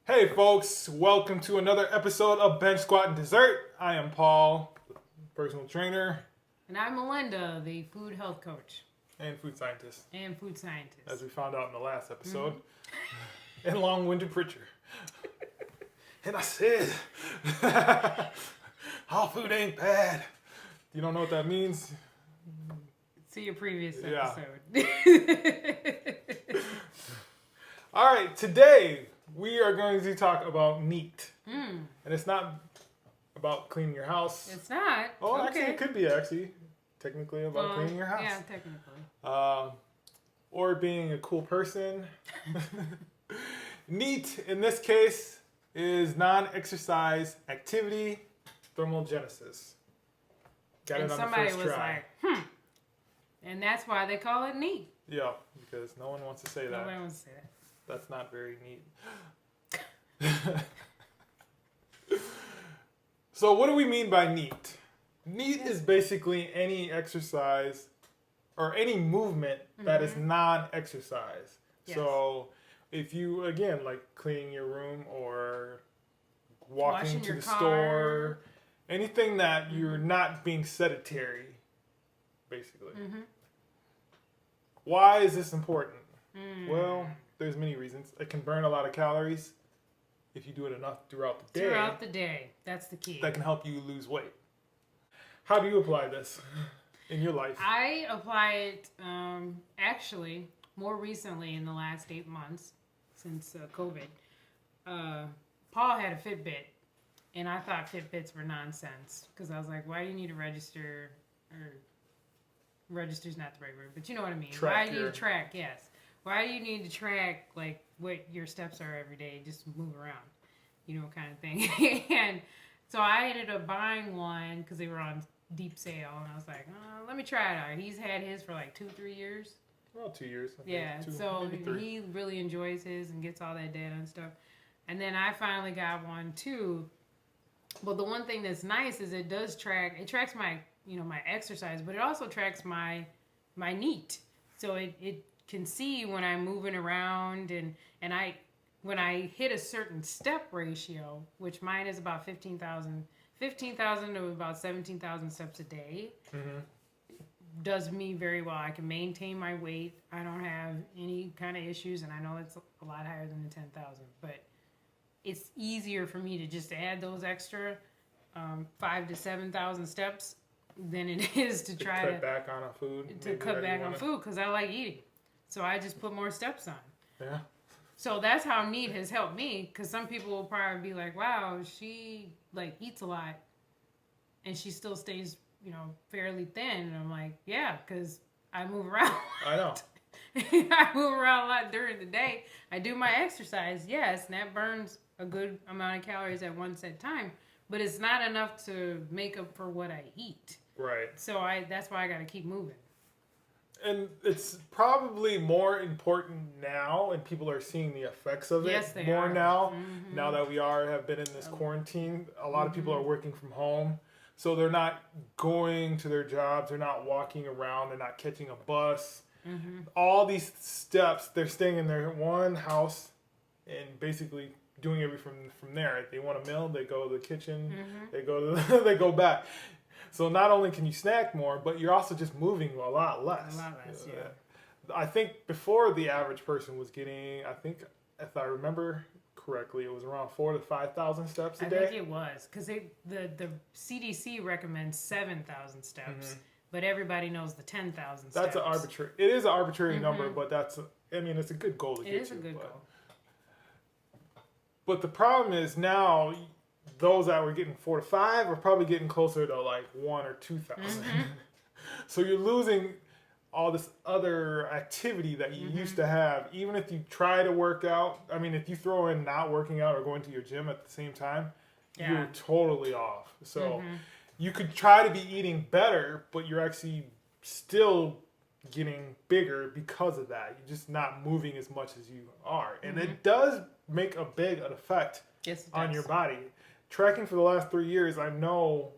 Hey folks, welcome to another episode of Bench Squat and Dessert. I am Paul, personal trainer And I'm Melinda, the food health coach and food scientist, and food scientist. as we found out in the last episode. And long-winded preacher. And I said, all food ain't bad. You don't know what that means? See your previous Yeah. episode. All right, today we are going to talk about NEAT. And it's not about cleaning your house. It's not. Oh, okay. actually, it could be technically about cleaning your house. Yeah, technically. Or being a cool person. NEAT, in this case, is non-exercise activity thermogenesis. Got And it on somebody the first was try. like, And that's why they call it neat. Yeah, because no one wants to say that. Nobody wants to say that. That's not very neat. So what do we mean by NEAT? NEAT is basically any exercise or any movement that is non-exercise. Yes. So if you, again, like cleaning your room or walking Washing to your the car. store, anything that you're not being sedentary, basically. Why is this important? Well, there's many reasons. It can burn a lot of calories if you do it enough throughout the day. Throughout the day. That's the key. That can help you lose weight. How do you apply this in your life? I apply it actually more recently in the last 8 months since COVID. Paul had a Fitbit, and I thought Fitbits were nonsense because I was like, why do you need to register? Or register's not the right word, but you know what I mean. Why do you need to track? Yes. Why do you need to track like what your steps are every day? Just move around, kind of thing. And so I ended up buying one because they were on deep sale, and I was like, let me try it out. He's had his for like 2-3 years. Well, 2 years. I think. Yeah, so maybe 3. he really enjoys his and gets all that data and stuff. And then I finally got one too. But the one thing that's nice is it tracks my my exercise, but it also tracks my NEAT. So it can see when I'm moving around and when I hit a certain step ratio, which mine is about 15,000 to about 17,000 steps a day. Does me very well. I can maintain my weight. I don't have any kind of issues, and I know it's a lot higher than the 10,000, but it's easier for me to just add those extra 5,000 to 7,000 steps than it is to try cut back on food. to cut back on food because I like eating. So I just put more steps on. Yeah. So that's how NEAT has helped me, because some people will probably be like, wow, she like eats a lot and she still stays fairly thin. And I'm like, yeah, because I move around. I know. I move around a lot during the day. I do my exercise, yes, and that burns a good amount of calories at one set time, but it's not enough to make up for what I eat. Right. So that's why I got to keep moving. And it's probably more important now, and people are seeing the effects of Yes, it they more are. now. Now that we have been in this quarantine, a lot of people are working from home, so they're not going to their jobs, they're not walking around, they're not catching a bus. All these steps, they're staying in their one house and basically doing everything from there. If they want a meal, they go to the kitchen, they go back. So not only can you snack more, but you're also just moving a lot less. A lot less, yeah. I think before the average person was getting, if I remember correctly, it was around 4,000 to 5,000 steps a day. I think it was, because the CDC recommends 7,000 steps, but everybody knows the 10,000 steps. That's an arbitrary. It is an arbitrary number, but it's a good goal to get to. It is a good goal. But the problem is now, those that were getting 4 to 5 are probably getting closer to like 1,000 or 2,000. So you're losing all this other activity that you used to have. Even if you try to work out, I mean, if you throw in not working out or going to your gym at the same time, you're totally off. So you could try to be eating better, but you're actually still getting bigger because of that. You're just not moving as much as you are. And it does make a big effect on your body. Tracking for the last 3 years, I know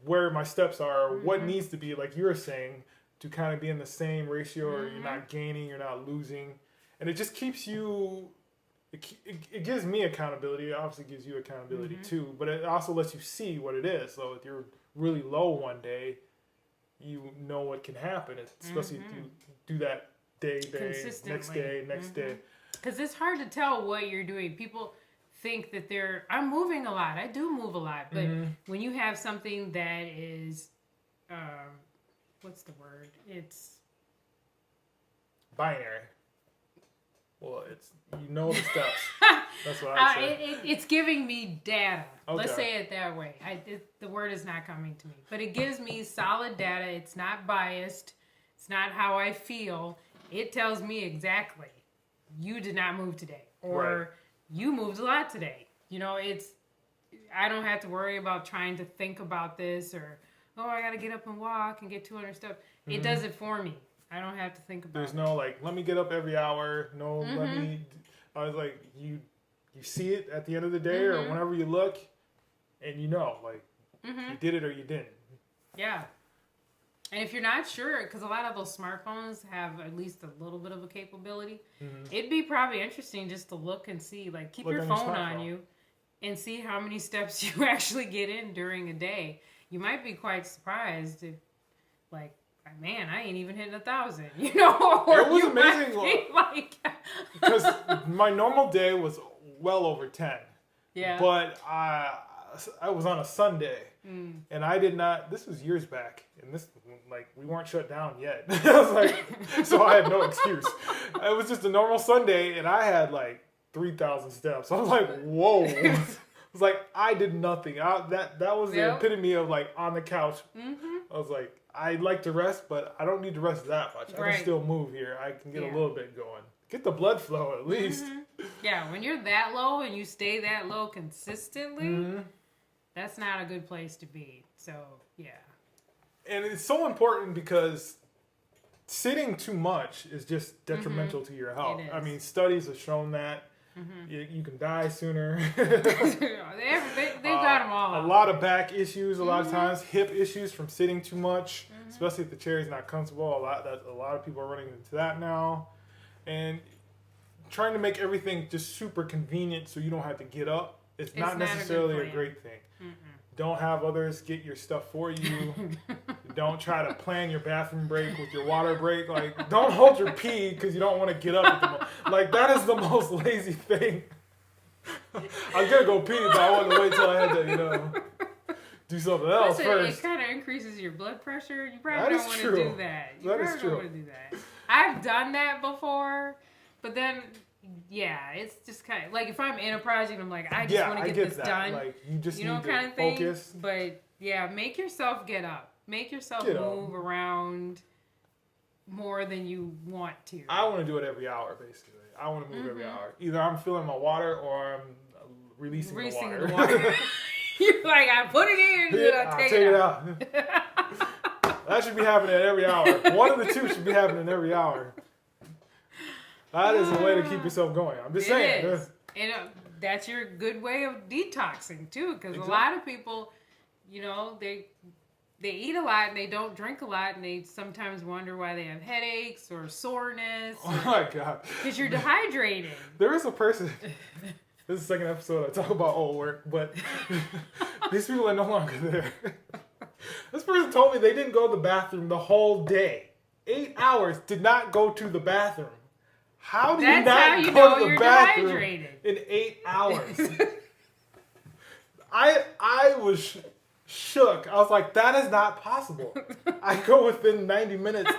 where my steps are, what needs to be, like you were saying, to kind of be in the same ratio, or you're not gaining, you're not losing. And it just keeps you it gives me accountability. It obviously gives you accountability too, but it also lets you see what it is. So if you're really low one day, you know what can happen, especially if you do that day, next day. Because it's hard to tell what you're doing. People think that I'm moving a lot. I do move a lot, but when you have something that is, what's the word? It's binary. Well, it's the steps. That's what I say. It's giving me data. Okay. Let's say it that way. The word is not coming to me, but it gives me solid data. It's not biased. It's not how I feel. It tells me exactly. You did not move today, or you moved a lot today. I don't have to worry about trying to think about this, or I got to get up and walk and get 200 steps. It does it for me. I don't have to think about it. There's no let me get up every hour. No, let me. I was like, you see it at the end of the day or whenever you look, and you did it or you didn't. Yeah. And if you're not sure, because a lot of those smartphones have at least a little bit of a capability, it'd be probably interesting just to look and see, keep your phone on you and see how many steps you actually get in during a day. You might be quite surprised if, man, I ain't even hitting 1,000, It was amazing. Because my normal day was well over 10. Yeah. But I was on a Sunday, and I did not. This was years back, and we weren't shut down yet. I was so I had no excuse. It was just a normal Sunday, and I had 3,000 steps. I was like, whoa. It was I did nothing. That was the epitome of on the couch. I was like, I like to rest, but I don't need to rest that much. I can still move here. I can get a little bit going. Get the blood flow at least. Yeah, when you're that low and you stay that low consistently, that's not a good place to be. So, yeah. And it's so important because sitting too much is just detrimental to your health. I mean, studies have shown that. You can die sooner. They've got them all. A lot of back issues, a lot of times, hip issues from sitting too much, especially if the chair is not comfortable. A lot of people are running into that now, and trying to make everything just super convenient so you don't have to get up. It's not necessarily a great thing. Don't have others get your stuff for you. Don't try to plan your bathroom break with your water break. Don't hold your pee because you don't want to get up at the moment. That is the most lazy thing. I was going to go pee, but I wanted to wait till I had to, do something else first. It kind of increases your blood pressure. You probably don't want to do that. You don't want to do that. I've done that before, but then... Yeah, it's just kind of if I'm in a project, I'm I just want to get this done. You just need kind to of thing. Focus. But yeah, make yourself get up. Make yourself move around more than you want to. I want to do it every hour, basically. I want to move every hour. Either I'm filling my water or I'm releasing the water. You're I put it in, then I take it out. That should be happening every hour. One of the two should be happening every hour. That is a way to keep yourself going. I'm just saying. It is. And that's your good way of detoxing, too. Because a lot of people, they eat a lot and they don't drink a lot. And they sometimes wonder why they have headaches or soreness. Oh, my God. Because you're dehydrated. There is a person. This is the second episode I talk about old work. But these people are no longer there. This person told me they didn't go to the bathroom the whole day. 8 hours did not go to the bathroom. How do you not go to the bathroom dehydrated. In 8 hours? I was shook. I was like, that is not possible. I go within 90 minutes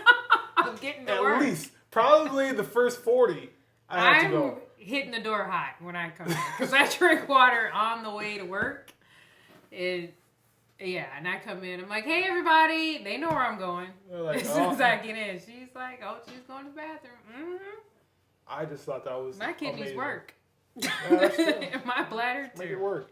of getting to work. At least. Probably the first 40 I have to go. I'm hitting the door hot when I come in. Because I drink water on the way to work. And I come in. I'm like, hey, everybody. They know where I'm going. As soon as I get in. She's like, she's going to the bathroom. I just thought that was my kidneys amazing. Work. Yeah, my bladder too. Make it work.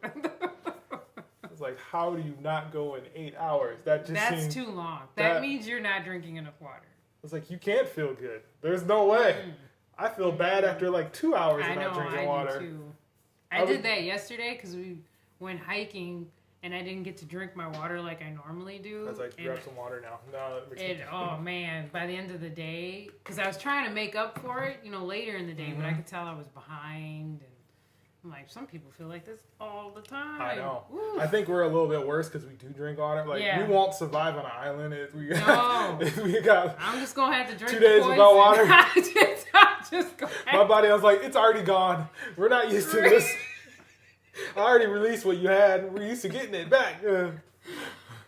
It's how do you not go in 8 hours? That's too long. That means you're not drinking enough water. It's you can't feel good. There's no way. I feel bad after 2 hours of not drinking water. Do too. I did that yesterday because we went hiking. And I didn't get to drink my water like I normally do. I was grab some water now. No, that makes sense. Oh, man. By the end of the day, because I was trying to make up for it, later in the day, but I could tell I was behind. And I'm like, some people feel like this all the time. I know. Woo. I think we're a little bit worse because we do drink water. Like, Yeah. we won't survive on an island if we, No. if we got I'm just gonna have to drink 2 days poison. without water. I'm just gonna My body. I was like, it's already gone. We're not used to this. I already released what you had. We're used to getting it back. Oh,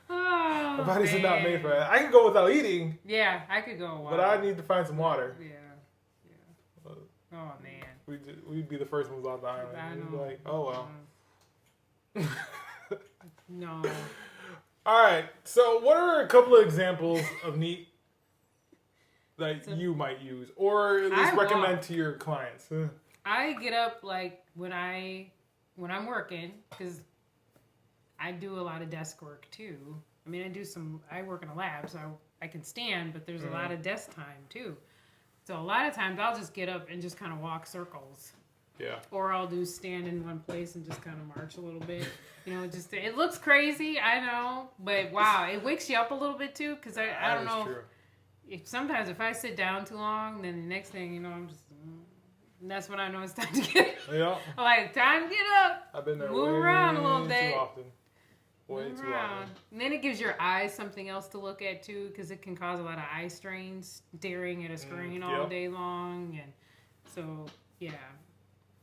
My body's man. not made for that. I can go without eating, Yeah, I could go a while. but I need to find some water. Yeah. Oh man. We'd be the first ones on the island. I We'd be know. like, oh well. No. All right. So, what are a couple of examples of neat that you might use, or at least I recommend walk. to your clients? I get up like when I'm working, because I do a lot of desk work too. I mean, I work in a lab, so I can stand, but there's a lot of desk time too. So a lot of times I'll just get up and just kind of walk circles. Yeah. Or I'll do stand in one place and just kind of march a little bit. You know, just it looks crazy, I know, but wow, it wakes you up a little bit too, because I don't know. True. Sometimes if I sit down too long, then the next thing you know, I'm just. And that's when I know it's time to get up. Yeah. I'm like, time to get up. I've been there Move way around a little bit. too often. Way Move too around. often. And then it gives your eyes something else to look at too, because it can cause a lot of eye strains, staring at a screen all yep. day long, and so yeah.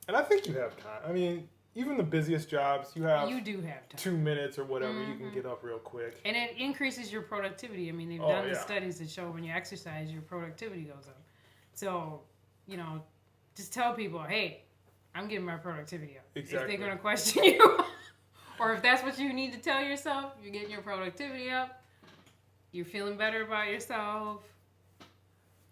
And I think you have time. I mean, even the busiest jobs, you have You do have time. 2 minutes or whatever. You can get up real quick. And it increases your productivity. I mean, they've Oh, done the yeah. studies that show when you exercise, your productivity goes up. So, you know, just tell people, hey, I'm getting my productivity up. Exactly. If they're going to question you, or if that's what you need to tell yourself, you're getting your productivity up, you're feeling better about yourself,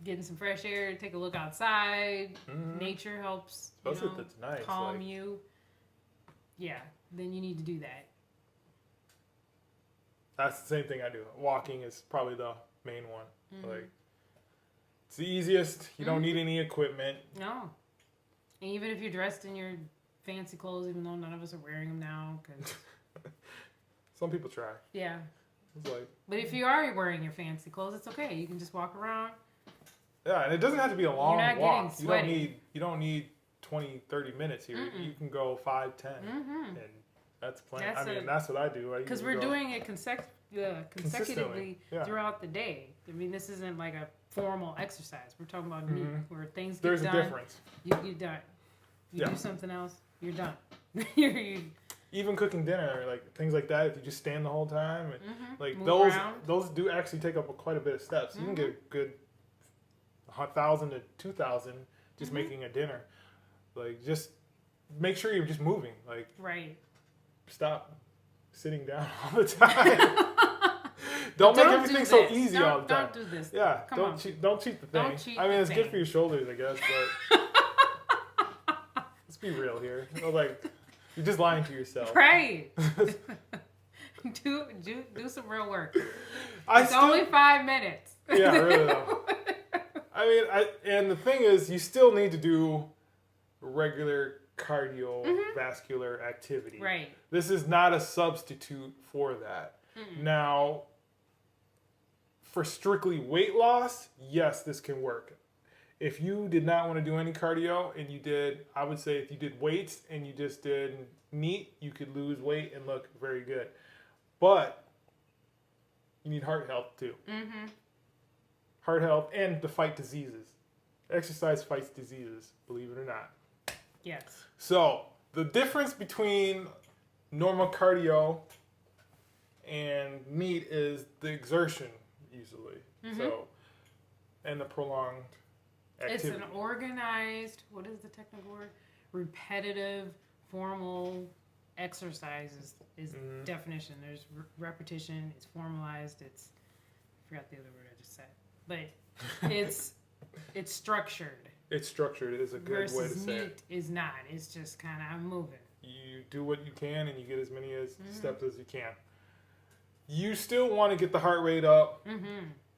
getting some fresh air, take a look outside, nature helps, you Especially know, if it's nice, calm like- you. Yeah, then you need to do that. That's the same thing I do. Walking is probably the main one. Mm-hmm. Like, it's the easiest. You don't need any equipment. No. And even if you're dressed in your fancy clothes, even though none of us are wearing them now, because, Some people try. yeah. It's like, But if you are wearing your fancy clothes, it's okay. You can just walk around. yeah, and it doesn't have to be a long not walk. getting sweaty. You don't need 20, 30 minutes here. You can go 5, 10. And that's plenty. That's what I do. Because we're doing it consecutively Consistently, yeah. throughout the day. I mean, this isn't like a formal exercise. We're talking about meat, where things get There's done. a difference. You're done. You Yeah. do something else, you're done. you, Even cooking dinner, like things like that, if you just stand the whole time, and, like Move those around. those do actually take up quite a bit of steps. You can get a good 1,000 to 2,000 just making a dinner. Like, just make sure you're just moving. Like, right. stop sitting down all the time. Don't make everything do so this. easy all the time. Don't do this. Yeah, Come on. don't cheat the thing. Don't cheat I mean, the it's good thing. for your shoulders, I guess, but let's be real here. Like, you're just lying to yourself. Right. do some real work. I It's still, only 5 minutes. yeah, really though. I mean, and the thing is, you still need to do regular cardiovascular activity. Right. This is not a substitute for that. Now, for strictly weight loss, yes, this can work. If you did not want to do any cardio and you did, I would say if you did weights and you just did neat, you could lose weight and look very good. But you need heart health too. Heart health and to fight diseases. Exercise fights diseases, believe it or not. Yes. So, the difference between normal cardio and neat is the exertion, usually. So, and the prolonged activity. It's an organized, what is the technical word? Repetitive, formal exercise is definition. There's repetition, it's formalized, I forgot the other word I just said. But it's structured. It's structured is a good way to Versus say neat it. is not. It's just kind of, I'm moving. You do what you can and you get as many steps as you can. You still want to get the heart rate up.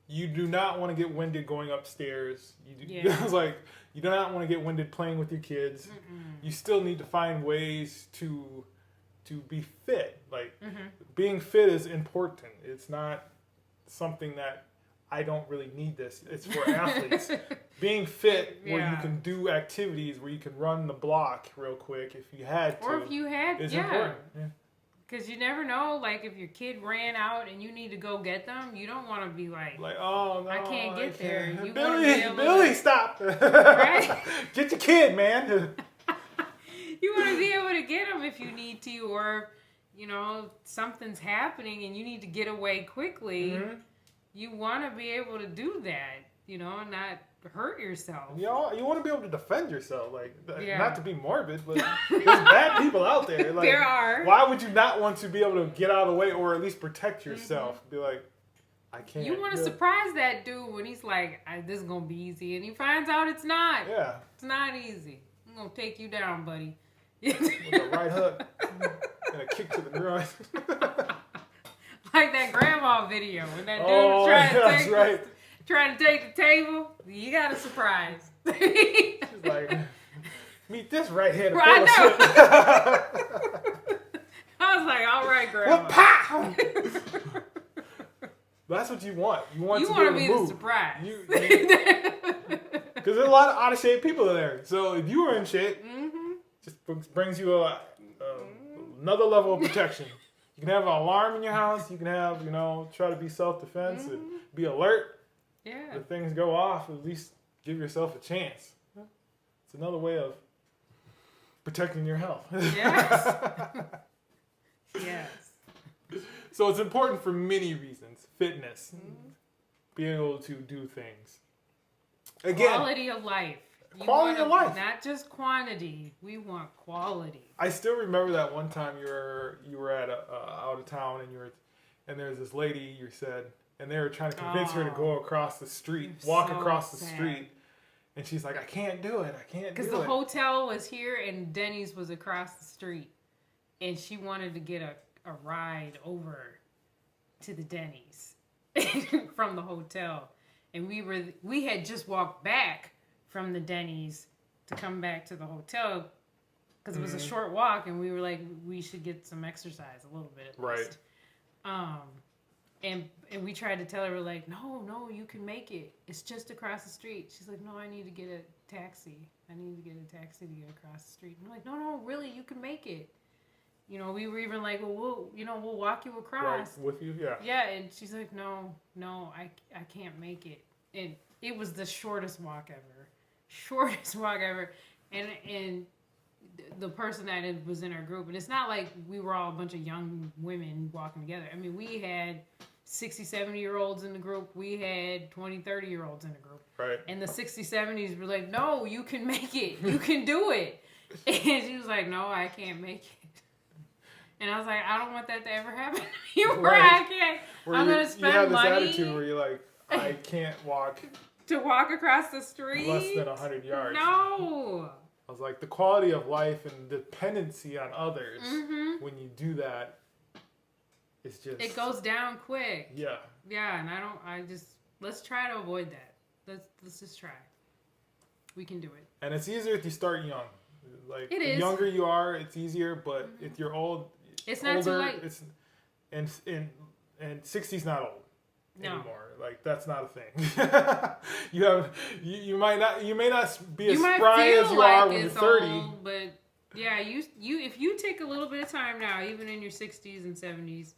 You do not want to get winded going upstairs. Yeah. It's like you do not want to get winded playing with your kids. You still need to find ways to be fit. Like being fit is important. It's not something that I don't really need this. It's for athletes. Being fit where you Yeah. can do activities where you can run the block real quick if you had to. Or if you had, is yeah. important. Yeah. Because you never know, like, if your kid ran out and you need to go get them, you don't want to be like, Like, oh no, I can't get there. You wanna Billy, be able Billy, to- stop! Right? Get your kid, man. you want to be able to get them if you need to, or, you know, something's happening and you need to get away quickly. Mhm. You want to be able to do that, you know, and not hurt yourself. You want to be able to defend yourself, like Yeah. not to be morbid, but there's bad people out there. Like, There are. Why would you not want to be able to get out of the way or at least protect yourself? Be like, I can't. You want to do it. surprise that dude when he's like, this is going to be easy. And he finds out it's not. Yeah, It's not easy. I'm going to take you down, buddy. with a right hook and a kick to the groin. Like that grandma video when that dude Oh, was trying, that's right. trying to take the table. You got a surprise. She's like, meet this right here. I I was like, all right, grandma. Pow! That's what you want. You want You to want to be be able the to move. surprise. Because there's a lot of out of shape people in there. So if you were in shape, Mm-hmm. just brings you another level of protection. You can have an alarm in your house. You can have, try to be self-defense and be alert. Yeah. If things go off, at least give yourself a chance. It's another way of protecting your health. Yes. Yes. So it's important for many reasons. Fitness. Being able to do things. Again, Quality of life. You Quality of life. Not just quantity. We want quality. I still remember that one time you were at out of town and there's this lady you said, and they were trying to convince her to go across the street, walk So across the sad. street, and she's like, I can't do it. I can't do Because it. the hotel was here and Denny's was across the street. And she wanted to get a ride over to the Denny's from the hotel. And we had just walked back from the Denny's to come back to the hotel because it was a short walk, and we were like, we should get some exercise a little bit at least. And we tried to tell her, we're like, no, you can make it. It's just across the street. She's like, no, I need to get a taxi. I need to get a taxi to get across the street. And I'm like, no, really, you can make it. We were even like, well, we'll walk you across. Right, with you, yeah. Yeah, and she's like, no, I can't make it. And it was the shortest walk ever. And the person that was in our group, and it's not like we were all a bunch of young women walking together. I mean, we had 60, 70-year-olds in the group. We had 20, 30-year-olds in the group. Right. And the 60s, 70s were like, no, you can make it. You can do it. And she was like, no, I can't make it. And I was like, I don't want that to ever happen to me. Where Right. I can't. Where I'm you going to spend have this money attitude where you're like, I can't walk to walk across the street. less than 100 yards. No. I was like, the quality of life and dependency on others, Mm-hmm. when you do that, it's just... It goes down quick. Yeah. Yeah, and let's try to avoid that. Let's just try. We can do it. And it's easier if you start young. Like, It the is. younger you are, it's easier, but if you're It's not too late. It's, and 60's not old. No. Anymore. Like, that's not a thing. you may not be as You might spry feel as you like are when you're it's 30. old, but yeah, you if you take a little bit of time now, even in your 60s and 70s,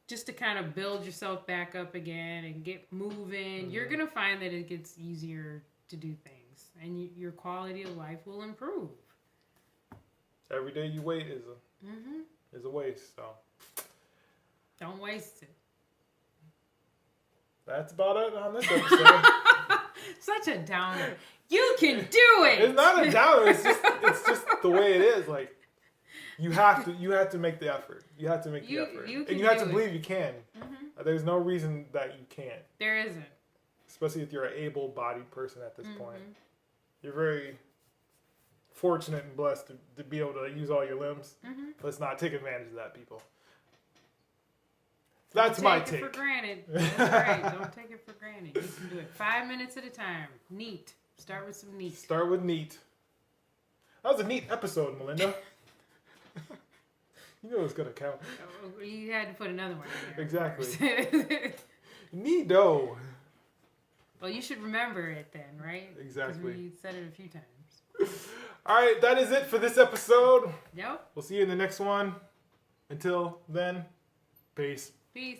just to kind of build yourself back up again and get moving, you're gonna find that it gets easier to do things, and your quality of life will improve. Every day you wait is a waste. So Don't waste it. that's about it on this episode. Such a downer. You can do it. It's not a downer. It's just the way it is. Like, you have to make the effort. You have to make the effort, you and can you have do to it. believe you can. There's no reason that you can't, There isn't. especially if you're an able-bodied person at this point. You're very fortunate and blessed to be able to use all your limbs. Let's not take advantage of that, people. That's my Don't take take. it for granted. That's right. Don't take it for granted. You can do it 5 minutes at a time. Neat. Start with some neat. Start with neat. That was a neat episode, Melinda. You knew it was gonna count. You had to put another one in there. Exactly. You need dough. Well, you should remember it then, right? Exactly. Because we said it a few times. All right, that is it for this episode. Yep. We'll see you in the next one. Until then, peace. Peace.